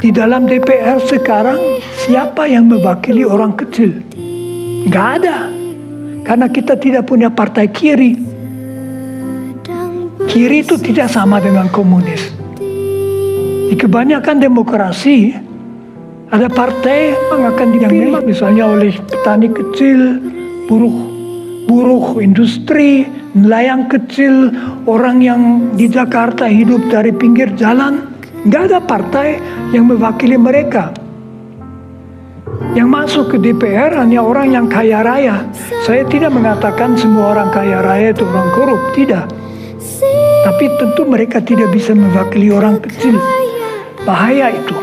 Di dalam DPR sekarang, siapa yang mewakili orang kecil? Nggak ada. Karena kita tidak punya partai kiri. Kiri itu tidak sama dengan komunis. Di kebanyakan demokrasi, ada partai yang akan dipilih misalnya oleh petani kecil, buruh industri, nelayan kecil, orang yang di Jakarta hidup dari pinggir jalan. Nggak ada partai yang mewakili mereka. Yang masuk ke DPR hanya orang yang kaya raya. Saya tidak mengatakan semua orang kaya raya itu orang korup, tidak. Tapi tentu mereka tidak bisa mewakili orang kecil. Bahaya itu.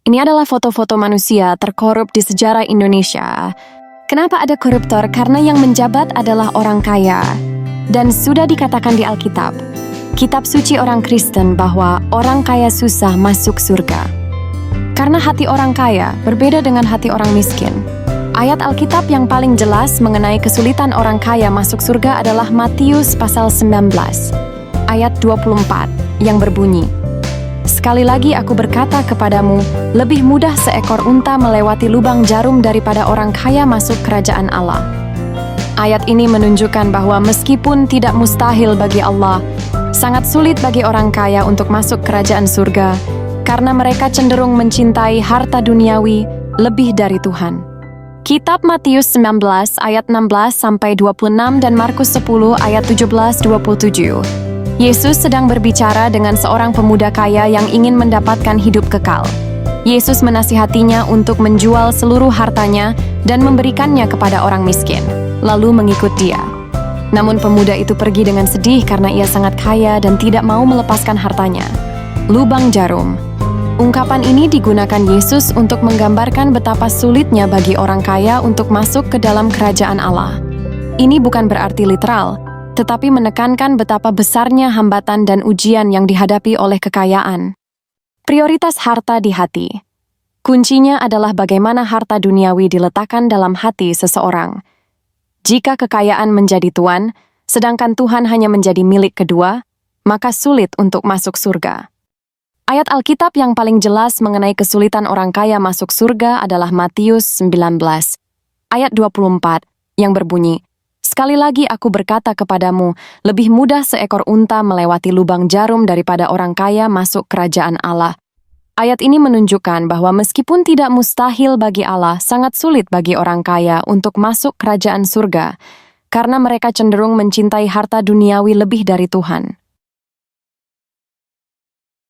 Ini adalah foto-foto manusia terkorup di sejarah Indonesia. Kenapa ada koruptor? Karena yang menjabat adalah orang kaya. Dan sudah dikatakan di Alkitab, kitab suci orang Kristen, bahwa orang kaya susah masuk surga. Karena hati orang kaya berbeda dengan hati orang miskin. Ayat Alkitab yang paling jelas mengenai kesulitan orang kaya masuk surga adalah Matius pasal 19, ayat 24, yang berbunyi, "Sekali lagi aku berkata kepadamu, lebih mudah seekor unta melewati lubang jarum daripada orang kaya masuk kerajaan Allah." Ayat ini menunjukkan bahwa meskipun tidak mustahil bagi Allah, sangat sulit bagi orang kaya untuk masuk kerajaan surga, karena mereka cenderung mencintai harta duniawi lebih dari Tuhan. Kitab Matius 19 ayat 16-26 dan Markus 10 ayat 17-27. Yesus sedang berbicara dengan seorang pemuda kaya yang ingin mendapatkan hidup kekal. Yesus menasihatinya untuk menjual seluruh hartanya dan memberikannya kepada orang miskin, lalu mengikut dia. Namun pemuda itu pergi dengan sedih karena ia sangat kaya dan tidak mau melepaskan hartanya. Lubang jarum. Ungkapan ini digunakan Yesus untuk menggambarkan betapa sulitnya bagi orang kaya untuk masuk ke dalam kerajaan Allah. Ini bukan berarti literal, tetapi menekankan betapa besarnya hambatan dan ujian yang dihadapi oleh kekayaan. Prioritas harta di hati. Kuncinya adalah bagaimana harta duniawi diletakkan dalam hati seseorang. Jika kekayaan menjadi tuan, sedangkan Tuhan hanya menjadi milik kedua, maka sulit untuk masuk surga. Ayat Alkitab yang paling jelas mengenai kesulitan orang kaya masuk surga adalah Matius 19, ayat 24, yang berbunyi, "Sekali lagi aku berkata kepadamu, lebih mudah seekor unta melewati lubang jarum daripada orang kaya masuk kerajaan Allah." Ayat ini menunjukkan bahwa meskipun tidak mustahil bagi Allah, sangat sulit bagi orang kaya untuk masuk kerajaan surga, karena mereka cenderung mencintai harta duniawi lebih dari Tuhan.